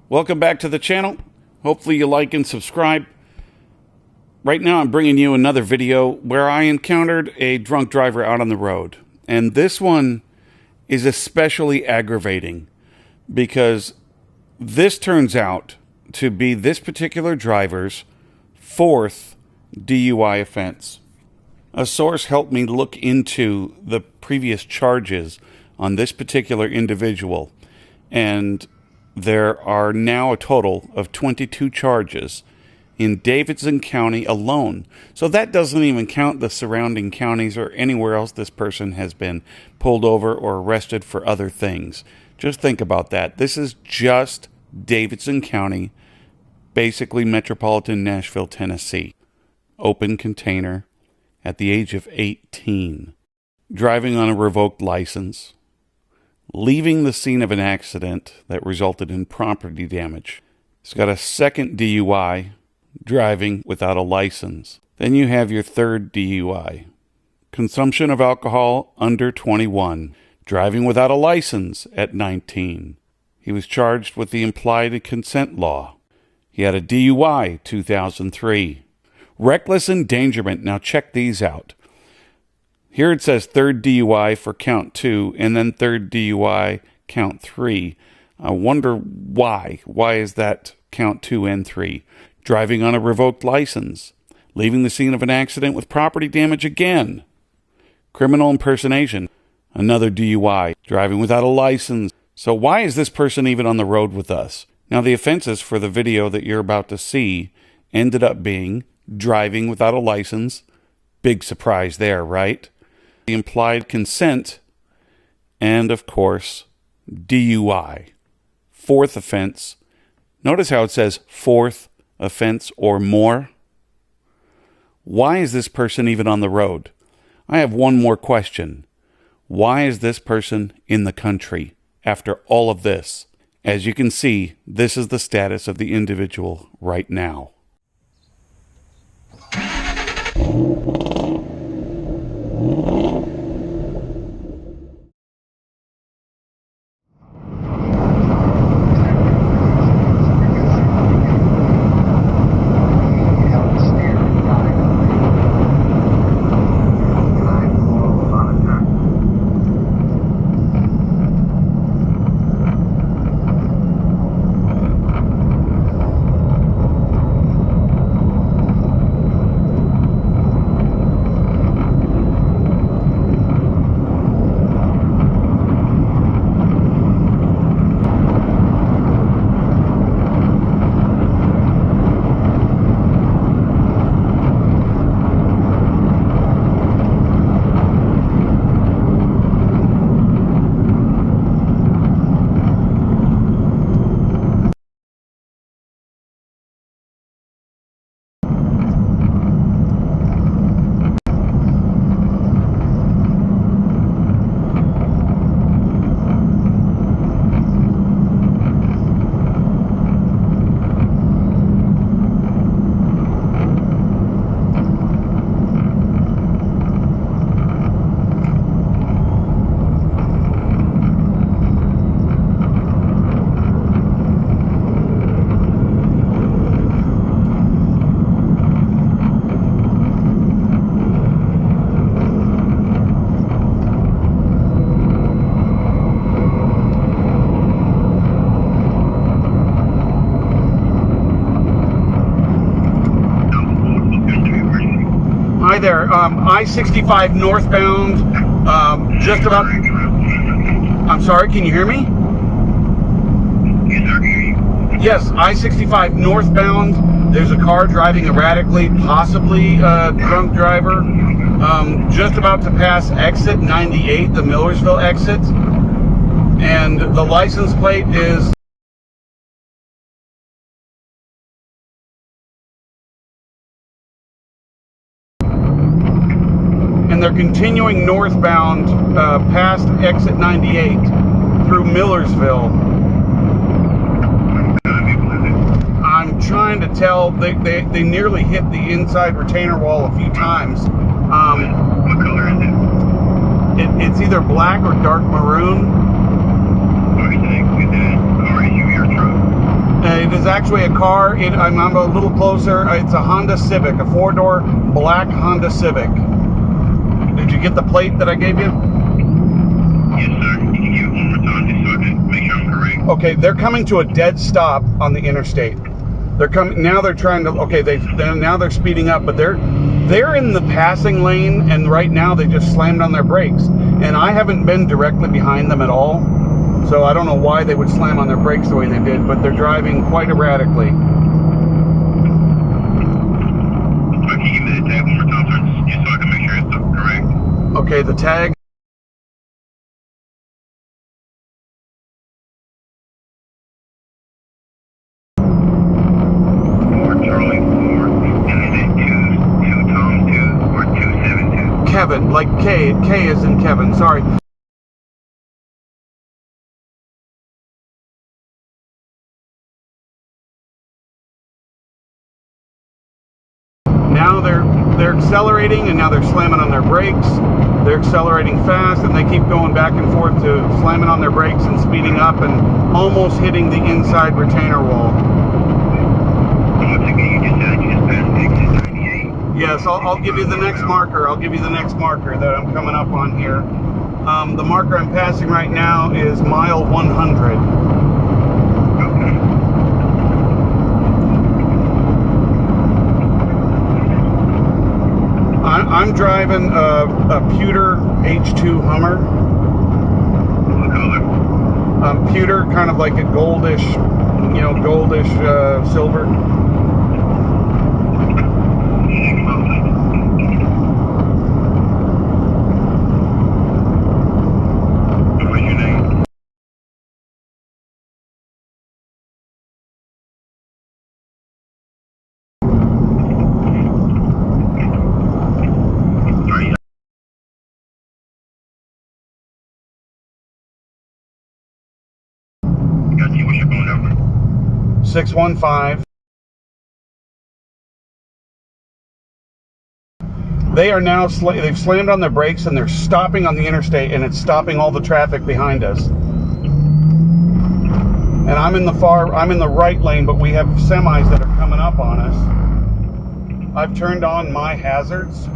Welcome back to the channel. Hopefully you like and subscribe. Right now I'm bringing you another video where I encountered a drunk driver out on the road. And this one is especially aggravating because this turns out to be this particular driver's fourth DUI offense. A source helped me look into the previous charges on this particular individual, and there are now a total of 22 charges in Davidson County alone. So that doesn't even count the surrounding counties or anywhere else this person has been pulled over or arrested for other things. Just think about that. This is just Davidson County, basically metropolitan Nashville, Tennessee. Open container at the age of 18. Driving on a revoked license. Leaving the scene of an accident that resulted in property damage. He's got a second DUI, driving without a license. Then you have your third DUI. Consumption of alcohol under 21. Driving without a license at 19. He was charged with the implied consent law. He had a DUI 2003. Reckless endangerment. Now check these out. Here it says third DUI for count 2 and then third DUI count 3. I wonder why. Why is that count 2 and 3? Driving on a revoked license. Leaving the scene of an accident with property damage again. Criminal impersonation. Another DUI. Driving without a license. So why is this person even on the road with us? Now the offenses for the video that you're about to see ended up being driving without a license. Big surprise there, right? The implied consent, and of course, DUI. Fourth offense. Notice how it says fourth offense or more. Why is this person even on the road? I have one more question. Why is this person in the country after all of this? As you can see, this is the status of the individual right now. Hi there, I-65 northbound, just about, I'm sorry, can you hear me? Yes, I-65 northbound, there's a car driving erratically, possibly a drunk driver, just about to pass exit 98, the Millersville exit, and the license plate is and they're continuing northbound past exit 98 through Millersville. I'm trying to tell, they nearly hit the inside retainer wall a few times. What color is it? It's either black or dark maroon. Okay, is that RSU your truck? is actually a car. I'm a little closer. It's a Honda Civic, a 4-door black Honda Civic. Did you get the plate that I gave you? Yes, sir. Can you give it one more time just so I can make sure I'm correct? Okay, they're coming to a dead stop on the interstate. They're coming now. They're trying to. Okay, now they're speeding up, but they're in the passing lane, and right now they just slammed on their brakes. And I haven't been directly behind them at all, so I don't know why they would slam on their brakes the way they did. But they're driving quite erratically. Can you give me the tag one more time, sir, just so I can make sure it's correct? Okay, the tag. Kevin, like K is in Kevin, sorry. Now they're accelerating, and now they're slamming on their brakes. They're accelerating fast, and they keep going back and forth to slamming on their brakes and speeding up and almost hitting the inside retainer wall. Yes, I'll give you the next marker. I'll give you the next marker that I'm coming up on here. The marker I'm passing right now is mile 100. I'm driving a pewter H2 Hummer. What color? Pewter, kind of like a goldish, silver. What's your name? 615. They are now they've slammed on their brakes, and they're stopping on the interstate, and it's stopping all the traffic behind us. And I'm in the right lane, but we have semis that are coming up on us. I've turned on my hazards.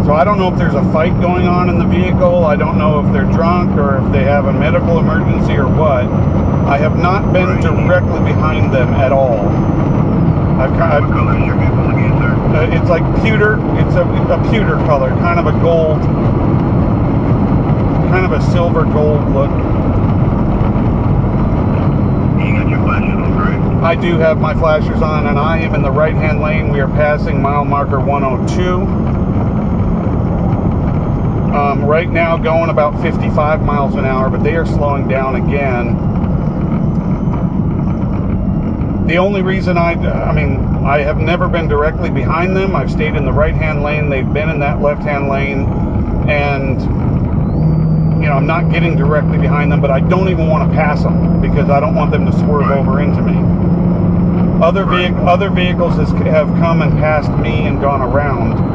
So I don't know if there's a fight going on in the vehicle. I don't know if they're drunk or if they have a medical emergency or what. I have not been directly behind them at all. What color is your vehicle again, sir? It's like pewter. It's a pewter color, kind of a gold, kind of a silver gold look. You got your flashes on, correct? I do have my flashers on, and I am in the right-hand lane. We are passing mile marker 102. Right now going about 55 miles an hour, but they are slowing down again. The only reason I have never been directly behind them. I've stayed in the right-hand lane. They've been in that left-hand lane, and I'm not getting directly behind them, but I don't even want to pass them because I don't want them to swerve over into me. Other vehicles have come and passed me and gone around.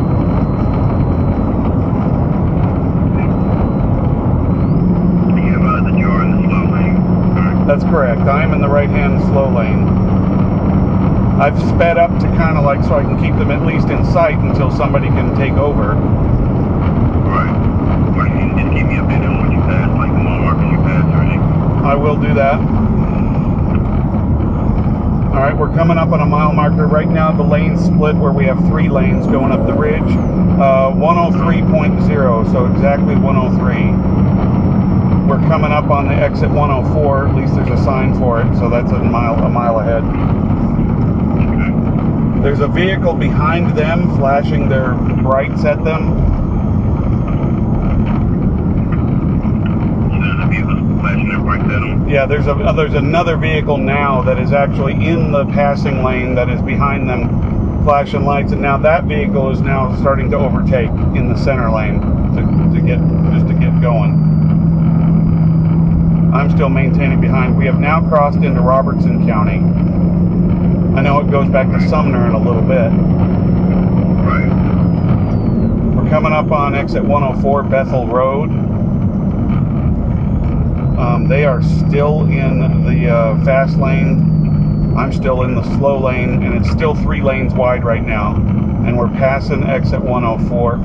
That's correct. I am in the right-hand slow lane. I've sped up to kind of like so I can keep them at least in sight until somebody can take over. Right. Or you can just keep me updated on what you pass, like the mile markers you pass or anything. I will do that. All right, we're coming up on a mile marker right now. The lane split where we have 3 lanes going up the ridge. 103.0, so exactly 103. We're coming up on the exit 104. At least there's a sign for it, so that's a mile ahead. There's a vehicle behind them flashing their brights at them. There's a vehicle flashing their brights at them? Yeah, there's another vehicle now that is actually in the passing lane that is behind them flashing lights, and now that vehicle is now starting to overtake in the center lane to get going. I'm still maintaining behind. We have now crossed into Robertson County. I know it goes back to Sumner in a little bit. Right. We're We're coming up on exit 104 Bethel Road. They are still in the fast lane. I'm still in the slow lane, and it's still 3 lanes wide right now. And we're passing exit 104.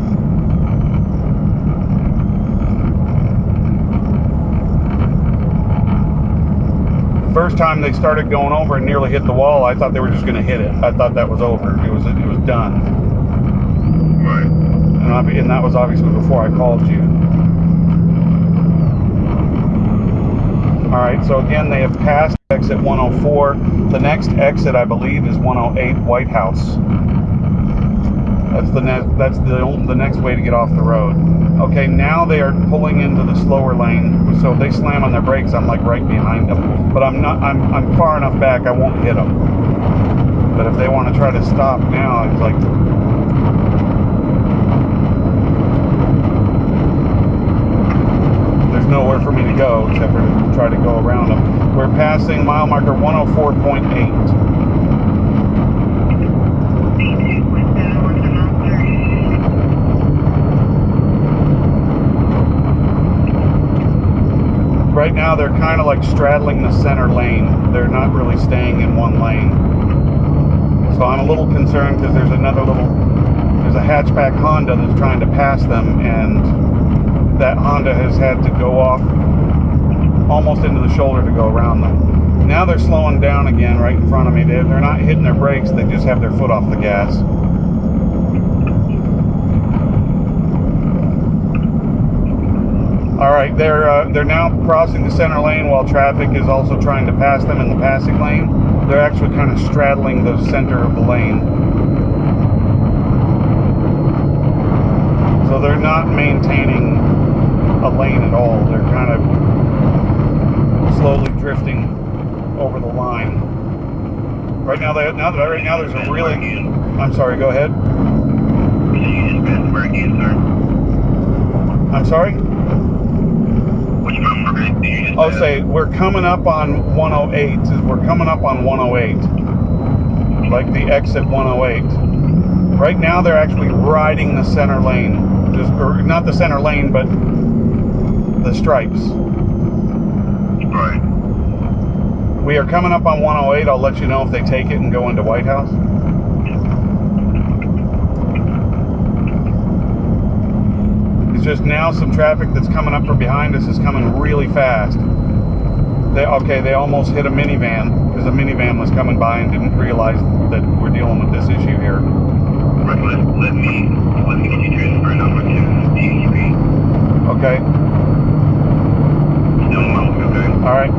First time they started going over and nearly hit the wall, I thought they were just going to hit it. I thought that was over. It was done. Right. And that was obviously before I called you. All right, so again, they have passed exit 104. The next exit, I believe, is 108 White House. That's the next way to get off the road. Okay, now they are pulling into the slower lane. So if they slam on their brakes, I'm like right behind them. But I'm far enough back, I won't hit them. But if they want to try to stop now, it's like, there's nowhere for me to go except for to try to go around them. We're passing mile marker 104.8. Right now they're kind of like straddling the center lane. They're not really staying in one lane. So I'm a little concerned because there's a hatchback Honda that's trying to pass them, and that Honda has had to go off almost into the shoulder to go around them. Now they're slowing down again right in front of me. They're not hitting their brakes, they just have their foot off the gas. All right, they're now crossing the center lane while traffic is also trying to pass them in the passing lane. They're actually kind of straddling the center of the lane. So they're not maintaining a lane at all. They're kind of slowly drifting over the line. Right now there's a really... I'm sorry, go ahead. I'm sorry? Oh, say we're coming up on 108. We're coming up on 108, like the exit 108. Right now, they're actually riding the center lane, or not the center lane, but the stripes. Right. We are coming up on 108. I'll let you know if they take it and go into White House. It's just now some traffic that's coming up from behind us is coming really fast. They almost hit a minivan because a minivan was coming by and didn't realize that we're dealing with this issue here. Right, let me get you transferred over to DUI. Okay. Still mouth, okay? All right.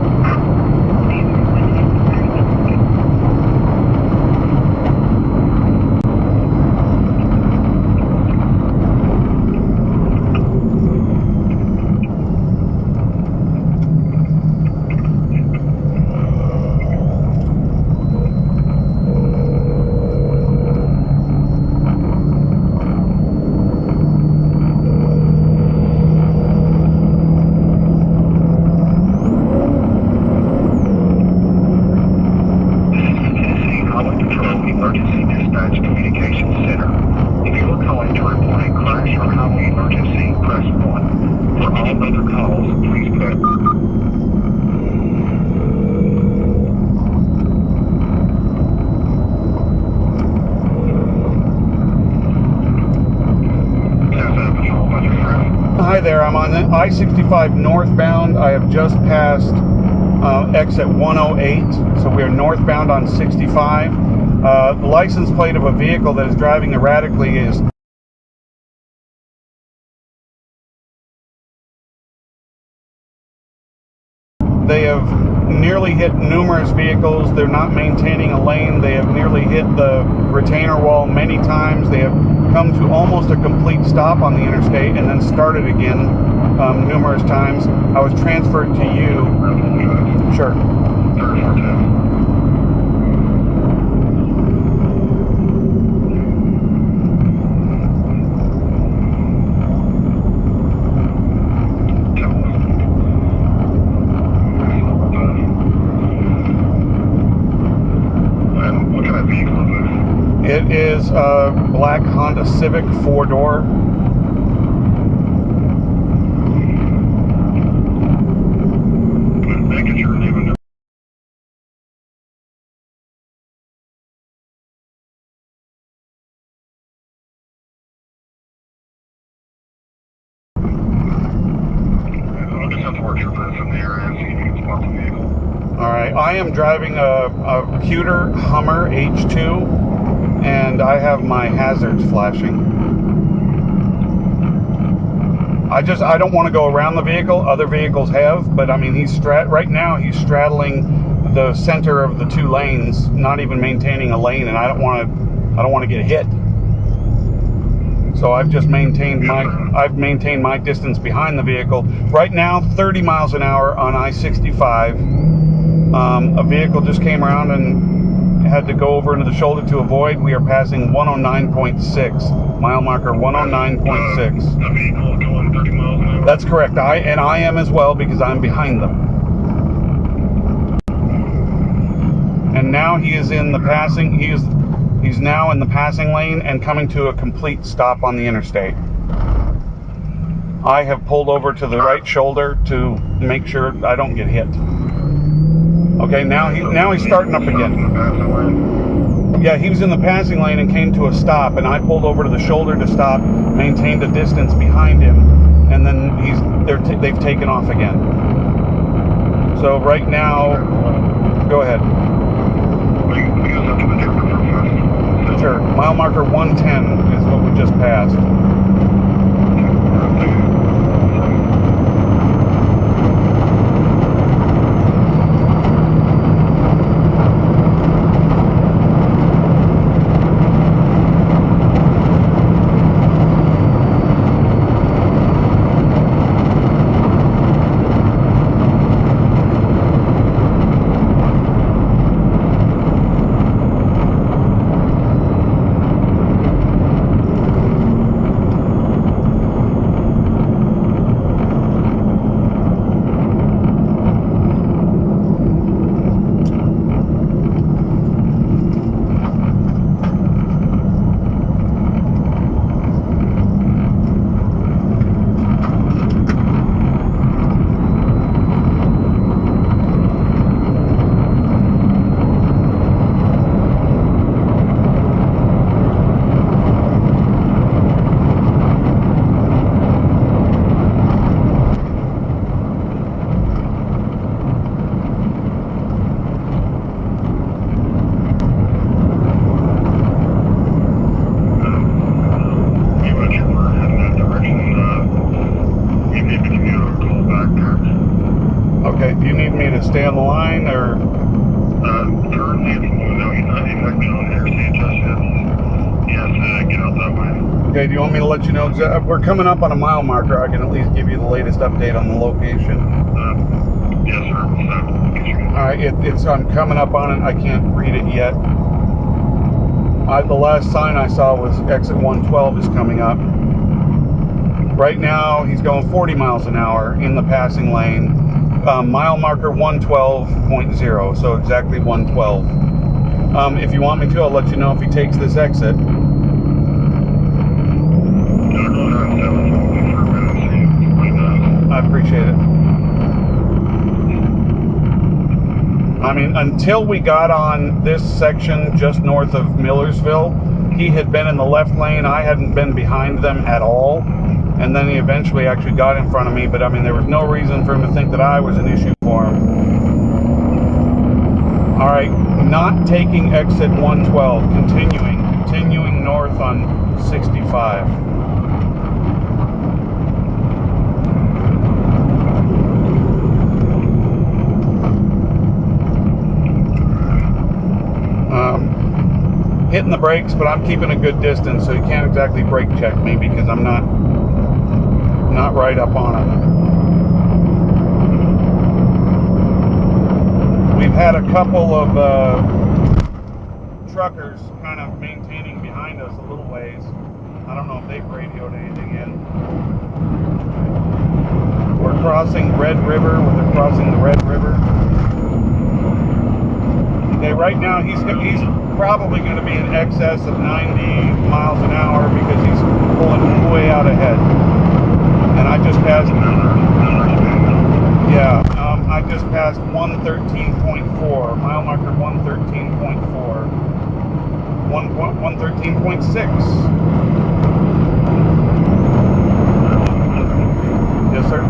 Emergency Dispatch Communications Center. If you are calling to report a crash or highway emergency, press 1. For all other calls, please press... Hi there, I'm on the I-65 northbound. I have just passed exit 108, so we are northbound on 65. The license plate of a vehicle that is driving erratically is they have nearly hit numerous vehicles. They're not maintaining a lane. They have nearly hit the retainer wall many times. They have come to almost a complete stop on the interstate and then started again numerous times. I was transferred to you. Sure. It is a black Honda Civic 4-door. I am driving a cuter Hummer H2, and I have my hazards flashing. I don't want to go around the vehicle. Other vehicles have, but I mean, right now he's straddling the center of the two lanes, not even maintaining a lane, and I don't want to get hit. So I've just maintained my distance behind the vehicle. Right now, 30 miles an hour on I-65. A vehicle just came around and had to go over into the shoulder to avoid. We are passing 109.6, mile marker 109.6. A vehicle going 30 miles an hour? That's correct. I am as well, because I'm behind them. And now he is in the passing. He's now in the passing lane and coming to a complete stop on the interstate. I have pulled over to the right shoulder to make sure I don't get hit. Okay, now he's starting up again. Yeah, he was in the passing lane and came to a stop, and I pulled over to the shoulder to stop, maintained a distance behind him, and then they've taken off again. So right now, go ahead. Sure. Mile marker 110 is what we just passed. Okay, do you need me to stay on the line, or? Currently, no, he's not even on the interstate just yet. He has to get out that way. Okay, do you want me to let you know? We're coming up on a mile marker. I can at least give you the latest update on the location. Yes, sir. Alright, I'm coming up on it. I can't read it yet. The last sign I saw was exit 112 is coming up. Right now, he's going 40 miles an hour in the passing lane. Mile marker 112.0, so exactly 112. If you want me to, I'll let you know if he takes this exit. I appreciate it. I mean, until we got on this section just north of Millersville, he had been in the left lane. I hadn't been behind them at all. And then he eventually actually got in front of me, but I mean, there was no reason for him to think that I was an issue for him. All right, not taking exit 112, continuing north on 65. Hitting the brakes, but I'm keeping a good distance, so you can't exactly brake check me because I'm not right up on it. We've had a couple of truckers kind of maintaining behind us a little ways. I don't know if they've radioed anything in. We're crossing Red River. They're crossing the Red River. Okay, right now he's probably going to be in excess of 90 miles an hour because he's pulling way out ahead. And I just passed, I just passed 113.4, mile marker 113.4, 113.6. Yes, sir.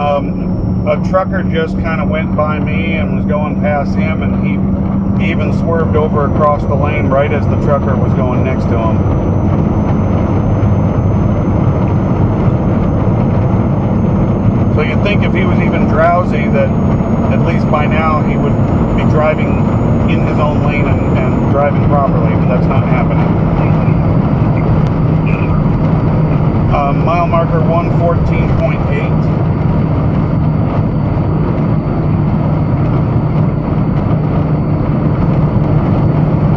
A trucker just kind of went by me and was going past him, and he even swerved over across the lane right as the trucker was going next to him. So you'd think if he was even drowsy that at least by now he would be driving in his own lane and driving properly, but that's not happening. Mile marker 114.8.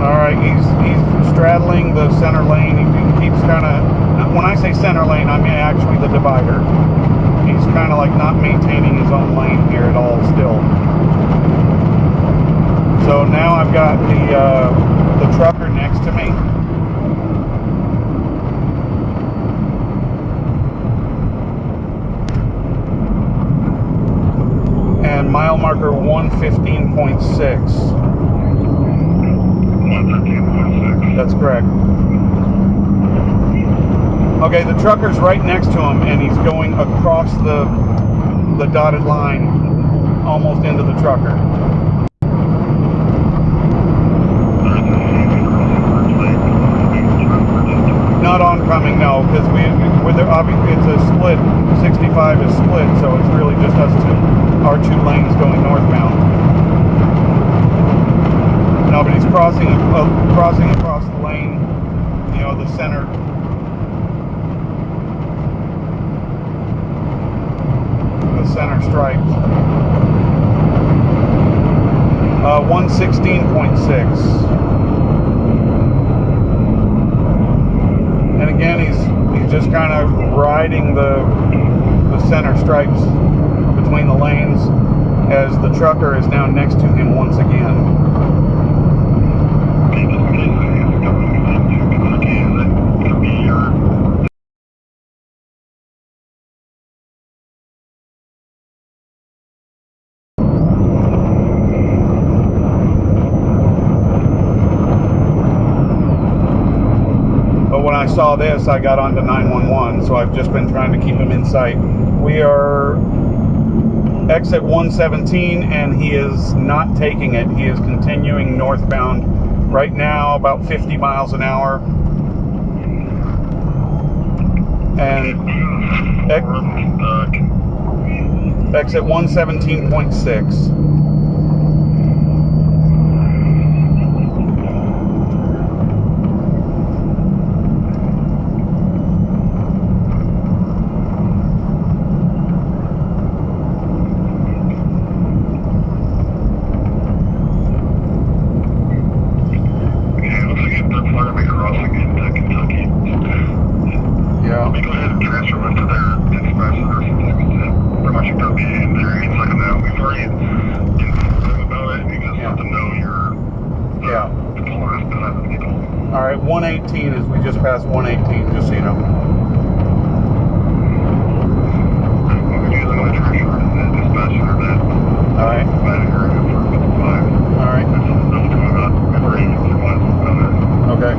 Alright, he's straddling the center lane. He keeps kind of, when I say center lane, I mean actually the divider. He's kind of like not maintaining his own lane here at all still. So now I've got the trucker next to me. And mile marker 115.6. 115.6. That's correct. Okay, the trucker's right next to him, and he's going across the dotted line, almost into the trucker. Not oncoming, no, because it's a split. 65 is split, so it's really just us two, our two lanes going northbound. No, but he's crossing across the lane, you know, the center. The center stripes. 116.6. And again, he's just kind of riding the center stripes between the lanes as the trucker is now next to him once again. When I saw this, I got onto 911, so I've just been trying to keep him in sight. We are exit 117, and he is not taking it. He is continuing northbound right now, about 50 miles an hour. And exit 117.6. Alright, 118 as we just passed 118, just so you know. Alright. Alright. Okay.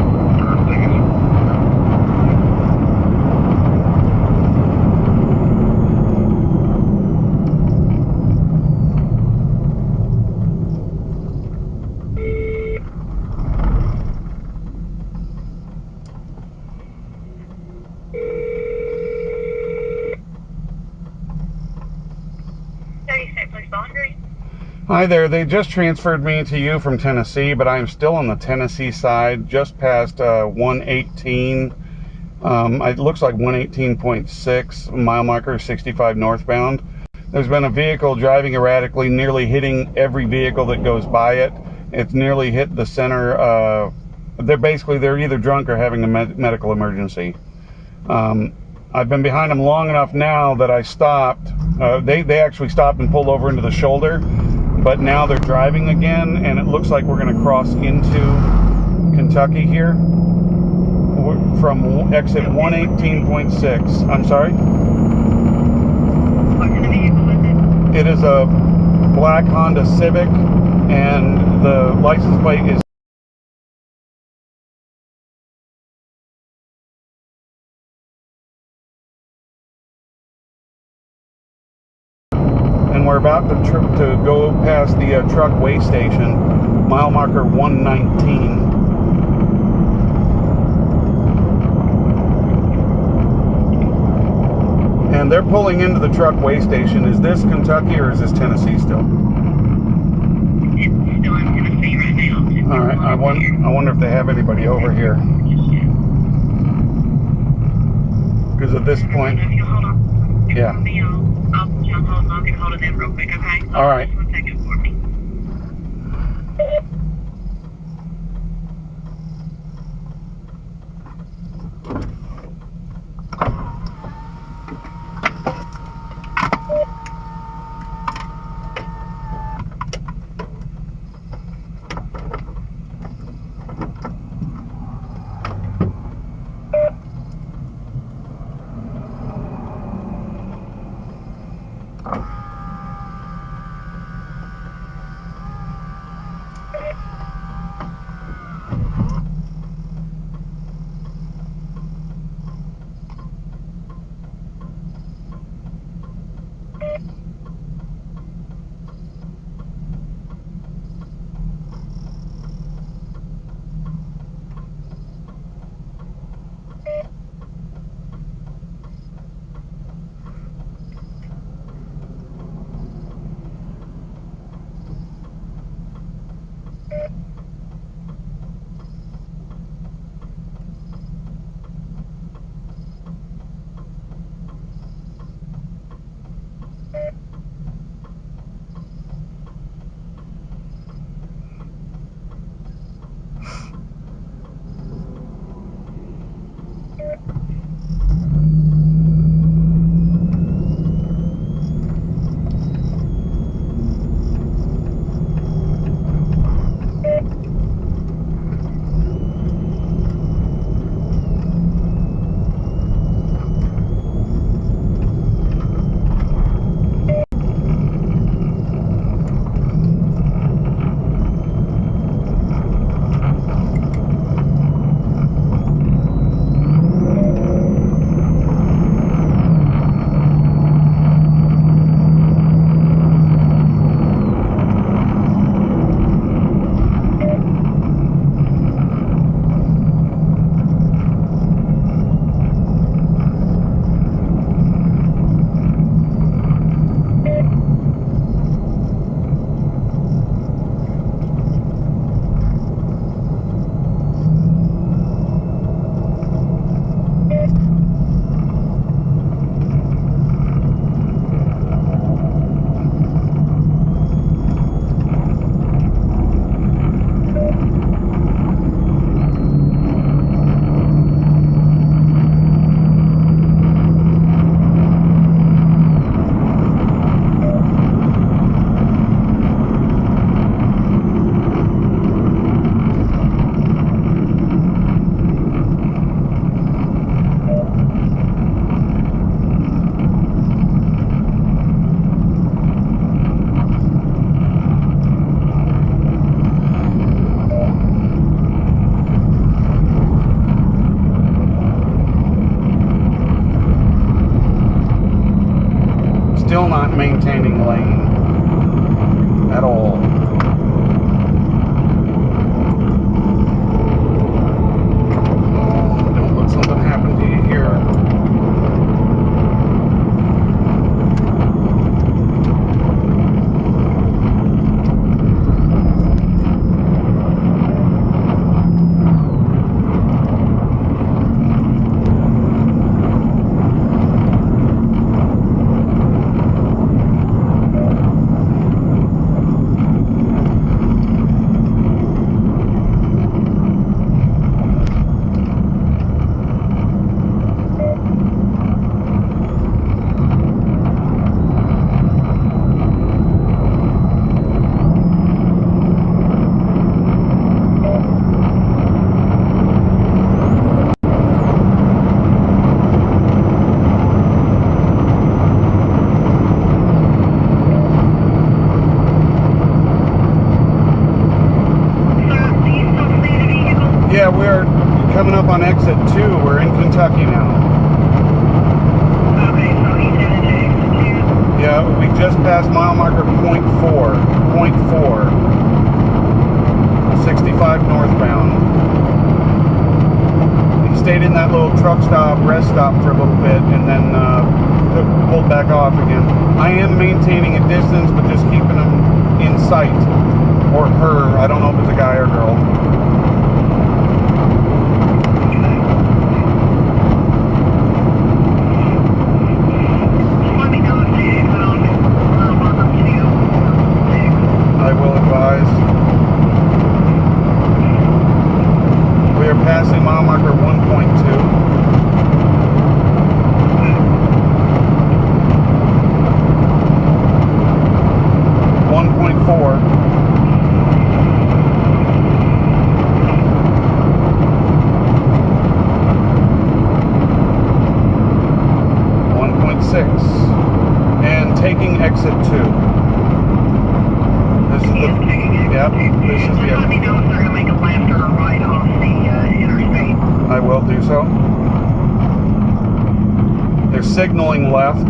Hi there, they just transferred me to you from Tennessee, but I'm still on the Tennessee side, just past 118. It looks like 118.6, mile marker 65 northbound. There's been a vehicle driving erratically, nearly hitting every vehicle that goes by it. It's nearly hit the center. They're either drunk or having a medical emergency. I've been behind them long enough now that I stopped. They actually stopped and pulled over into the shoulder. But now they're driving again, and it looks like we're going to cross into Kentucky here from exit 118.6. I'm sorry? What kind of vehicle is it? It is a black Honda Civic, and the license plate is and we're about to go past the truck weigh station, mile marker 119. And they're pulling into the truck weigh station. Is this Kentucky or is this Tennessee still? It's still in Tennessee right now. All right. I wonder if they have anybody over here. Because at this point, If you hold on. yeah. I'll put you on hold and I'll get hold of them real quick, okay? All right. Just 1 second for me. Still not maintaining lane at all. Oh, don't let something happen to you here. Yeah, we're coming up on exit 2. We're in Kentucky now. Okay, so he's headed to exit 2? Yeah, we just passed mile marker .4, 65 northbound. He stayed in that little truck stop, rest stop for a little bit, and then pulled back off again. I am maintaining a distance, but just keeping him in sight, or her. I don't know if it's a guy or girl. I will advise. We are passing mile marker 1.2. And taking exit 2. This is the, yep, this is the, let me know if they're going to make a left or a right off the interstate. I will do so. They're signaling left.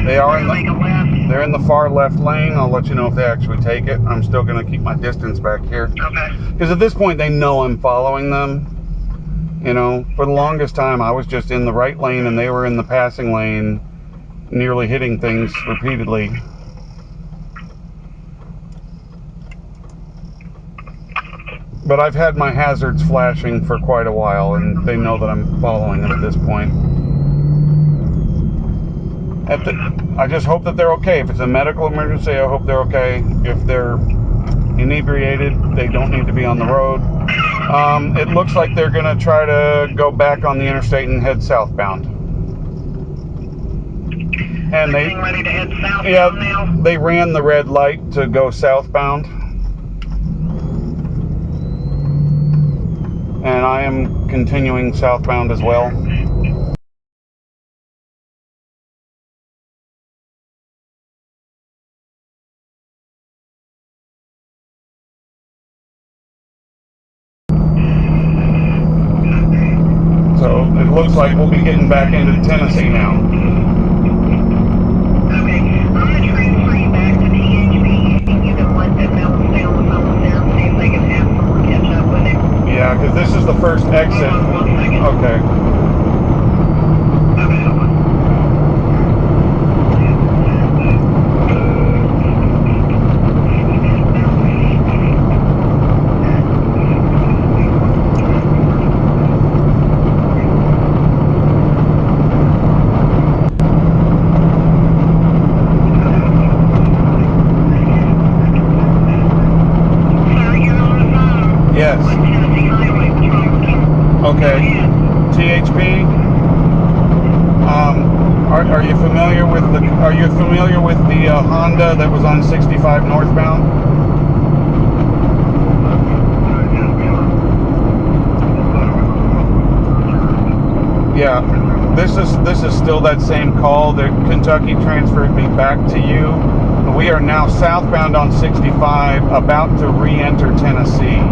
They are in the, they're in the far left lane. I'll let you know if they actually take it. I'm still going to keep my distance back here. Okay. Because at this point they know I'm following them. You know, for the longest time I was just in the right lane and they were in the passing lane, nearly hitting things repeatedly. But I've had my hazards flashing for quite a while and they know that I'm following them at this point. I just hope that they're okay. If it's a medical emergency, I hope they're okay. If they're inebriated, they don't need to be on the road. It looks like they're going to try to go back on the interstate and head southbound. And they ready to head southbound now? They ran the red light to go southbound. And I am continuing southbound as well. So it looks like we'll be getting back into Tennessee now. Okay, I'm going to transfer you back to THP and you can let them know and stay on the phone there and see if they can have someone catch up with him. Yeah, because this is the first exit. Hold on 1 second. Okay. Okay, hold on. Yes. Okay. THP. Are you familiar with the Honda that was on 65 northbound? Yeah. This is still that same call that Kentucky transferred me back to you. We are now southbound on 65, about to re-enter Tennessee.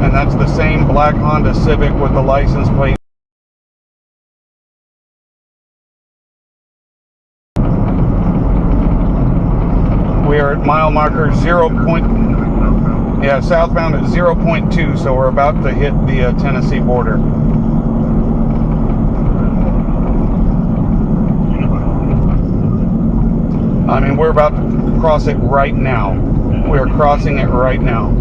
And that's the same black Honda Civic with the license plate. We are at mile marker 0. Southbound at 0.2, so we're about to hit the Tennessee border. I mean, we're about to cross it right now. We are crossing it right now.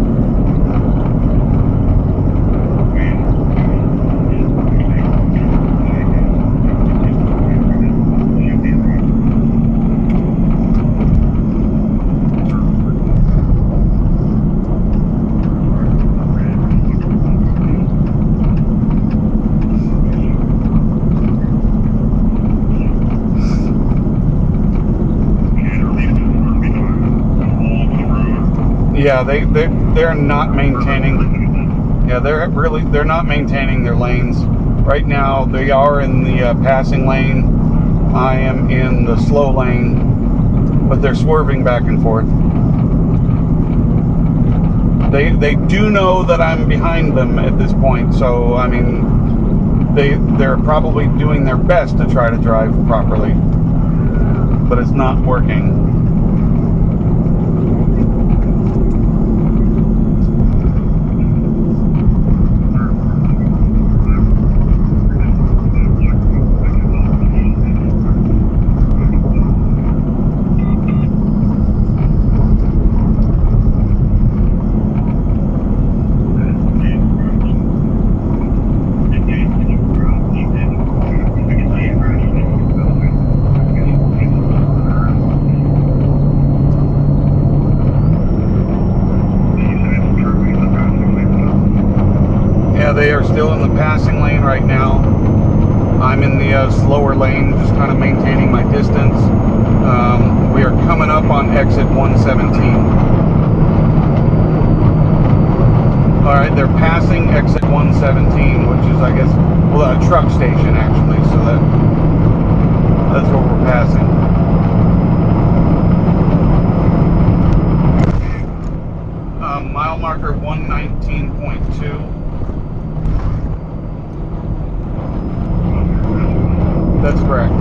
Yeah, they're not maintaining. Yeah, they're not maintaining their lanes right now. They are in the passing lane. I am in the slow lane, but they're swerving back and forth. They do know that I'm behind them at this point, so I mean, they're probably doing their best to try to drive properly. but it's not working. They are still in the passing lane right now. I'm in the slower lane, just kind of maintaining my distance. We are coming up on exit 117. Alright, they're passing exit 117, which is, I guess, well, a truck station actually, so that's what we're passing. Mile marker 119.2. That's correct.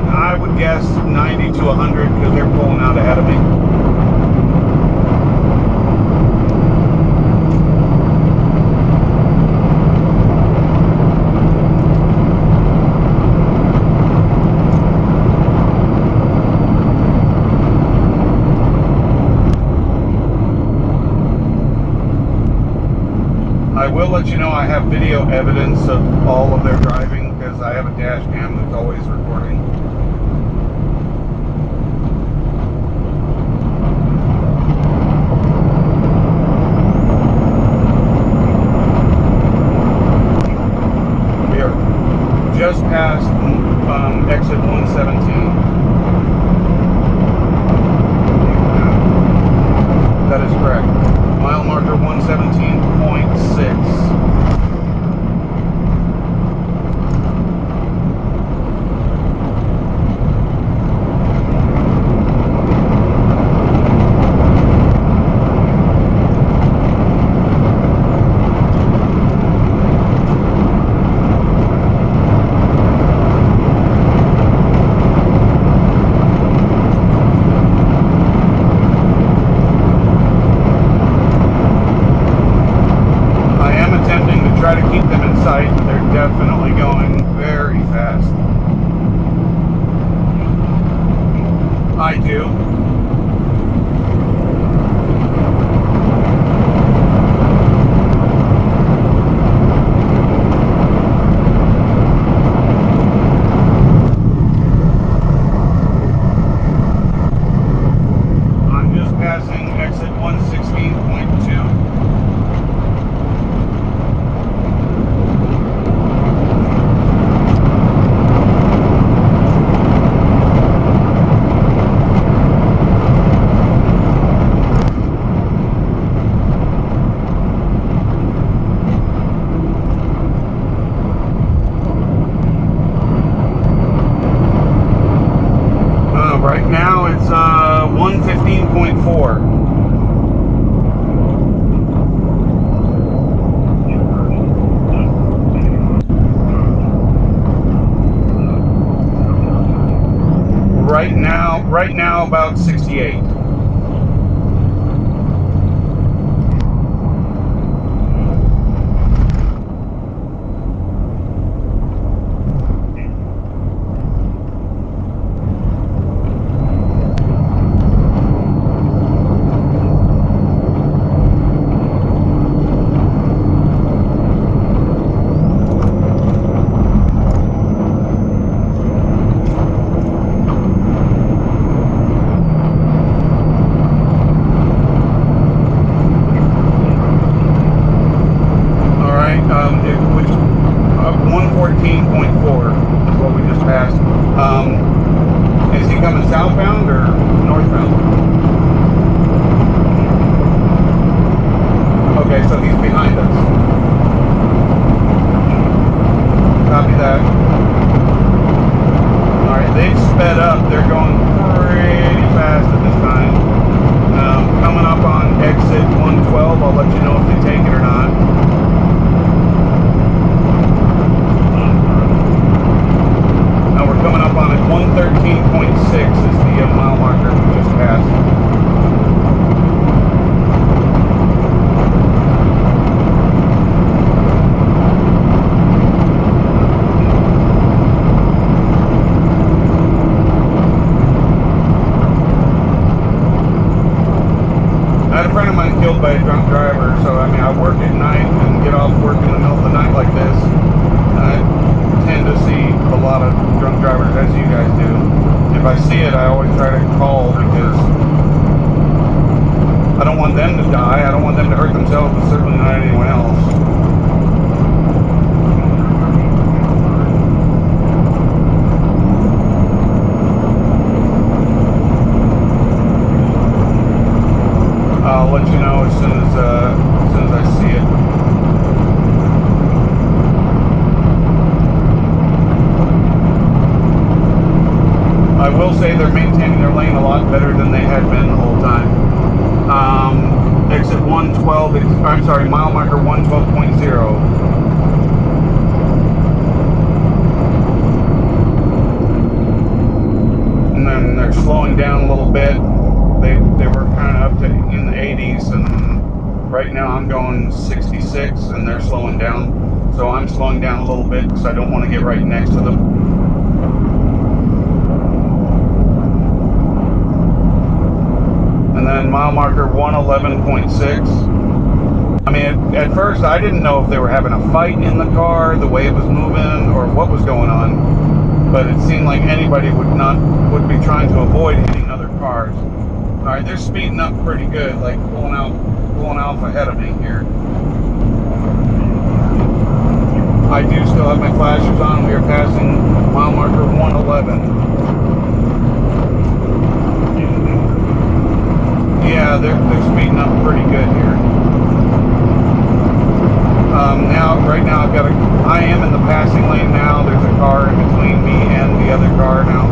I would guess 90 to 100 because they're pulling out ahead of me. I will let you know I have video evidence of all of their driving because I have a dash cam that's always recording. We are just past exit 117. That is correct. Mile marker 117.6. Try to keep them in sight. They're definitely going very fast. I do. I'm just passing exit 116.2. Right now it's 115.4. Right now about 68. let you know if they take it or not. Now we're coming up on it. 113.6 is the mile marker we just passed. I had a friend of mine killed by a drunk driver, so I mean, I work at night and get off work in the middle of the night like this. I tend to see a lot of drunk drivers, as you guys do. If I see it, I always try to call because I don't want them to die. I don't want them to hurt themselves, but certainly not anyone else. I'll let you know as soon as I see it. I will say they're maintaining their lane a lot better than they had been the whole time. Exit 112, I'm sorry, mile marker 112.0. And then they're slowing down a little bit. They were kind of up to in the 80s, and right now I'm going 66, and they're slowing down. So I'm slowing down a little bit because I don't want to get right next to them. And then mile marker 111.6. I mean, at first I didn't know if they were having a fight in the car, the way it was moving, or what was going on. But it seemed like anybody would be trying to avoid hitting other cars. All right, they're speeding up pretty good, like pulling off ahead of me here. I do still have my flashers on. We are passing mile marker 111. Yeah, they're speeding up pretty good here. Right now I am in the passing lane now. There's a car in between me and the other car now.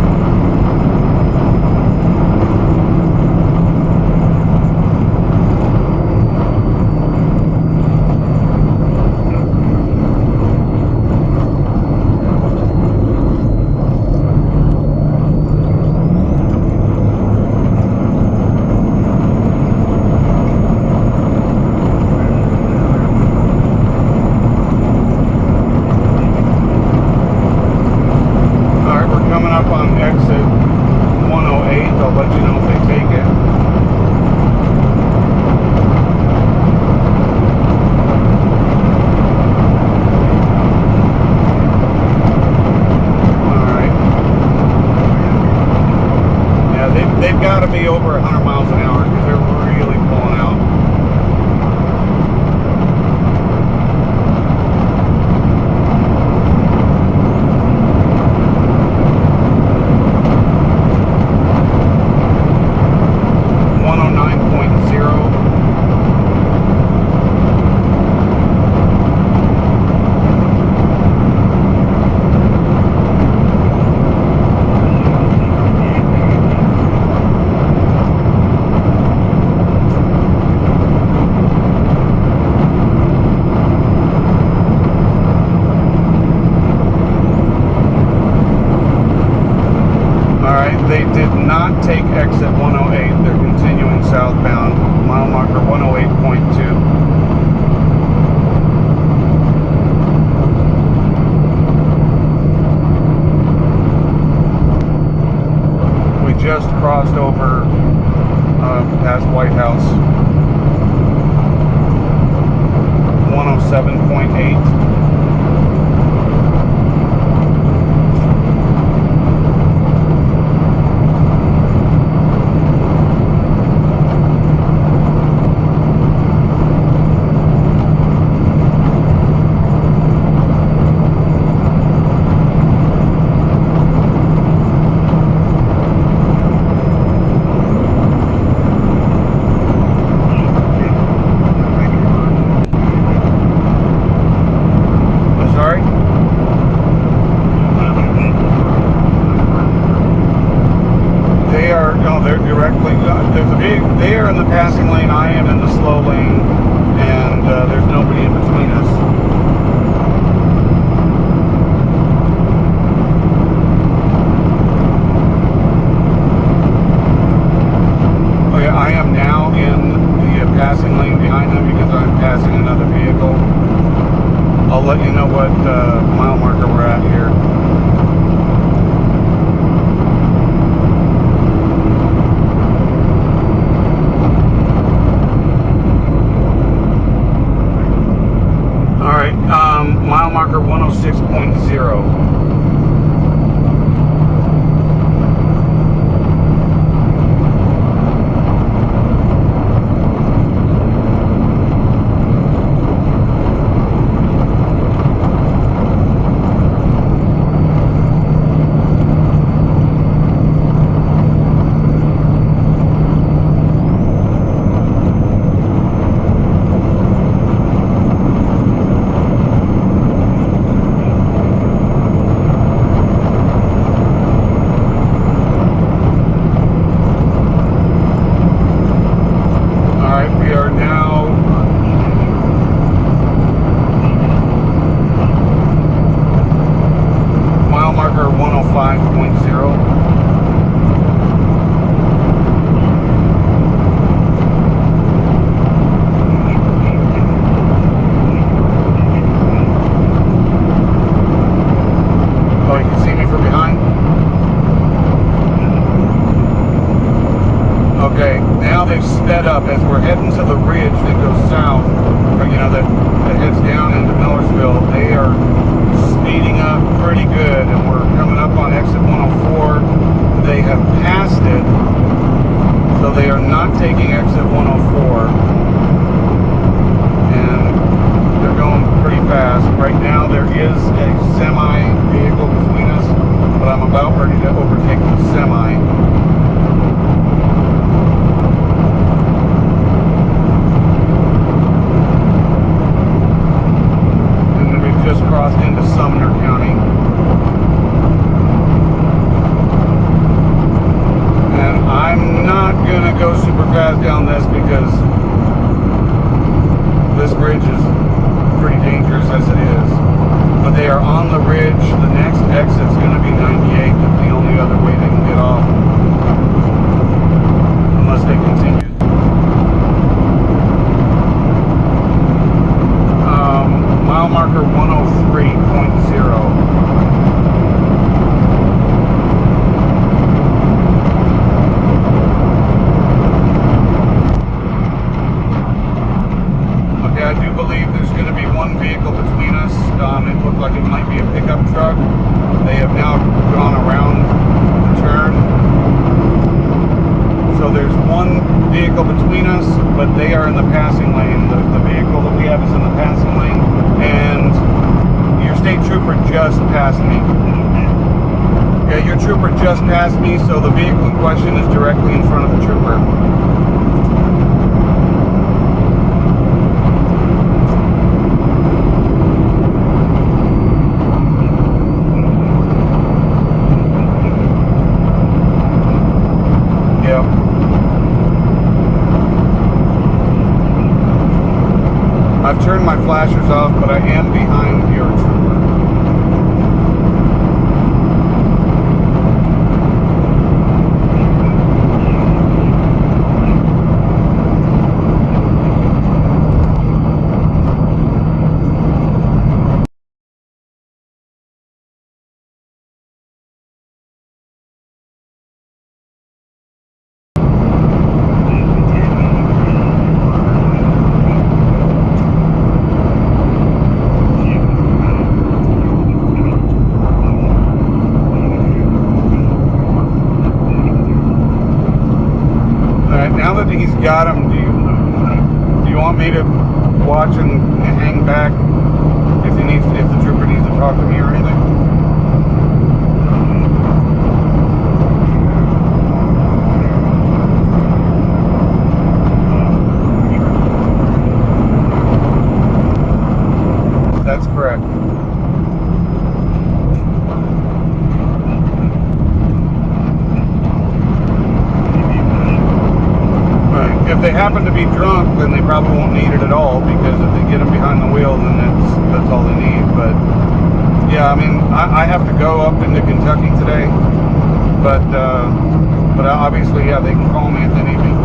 let you know what mile marker we're at here. Alright, mile marker 106.0. Okay, now they've sped up as we're heading to the ridge that goes south, or, you know, that heads down into Millersville. They are speeding up pretty good, and we're coming up on exit 104. They have passed it, so they are not taking exit 104, and they're going pretty fast. Right now there is a semi vehicle between us, but I'm about ready to overtake the semi. Crossed into Sumner County, and I'm not gonna go super fast down this because this bridge is pretty dangerous as it is. But they are on the ridge. The next exit's gonna be 98. That's the only other way they can get off, unless they continue. Mile marker 103.0. Okay, I do believe there's going to be one vehicle between us. It looked like it might be a pickup truck. They have now gone around the turn. So there's one vehicle between us, but they are in the passing lane. The vehicle that we have is in the passing lane, and your state trooper just passed me. Yeah, your trooper just passed me, so the vehicle in question is directly in front of the trooper. I've turned my flashers off, but I am behind your trooper. He's got him. Do you want me to watch and hang back if the trooper needs to talk to me or anything? That's correct. If they happen to be drunk, then they probably won't need it at all, because if they get them behind the wheel, then that's all they need. But yeah, I mean, I have to go up into Kentucky today, but obviously, yeah, they can call me if they need me.